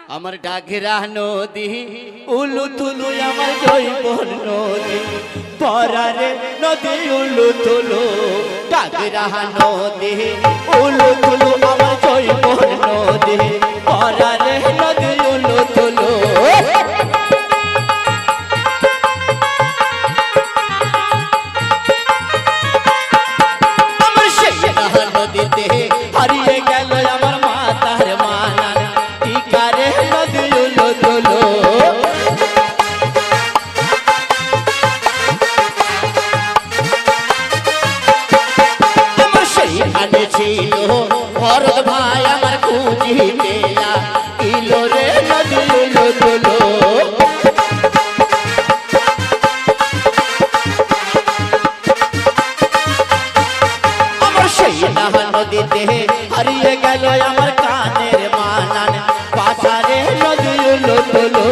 আমার ডাগরা নদী উলু তুলু আমার জৈবন নদী পরারে নদী উলু তুলু ডাগরা নদী উলু তুলু আমার জৈবন নদী পরারে নদী উলু তুলু আমার সেই নদীতে হারিয়ে গেল আমার মাতার মানান টিকারে নদী উলু তুলু আমার সেইখানে ছিল ভরত ভাই আমার খুঁজিতে কিলো রে নদী উলু তুলু আমার সেই নদীতে হারিয়ে গেল আমার কানের মানান পাশারে নদী উলু তুলু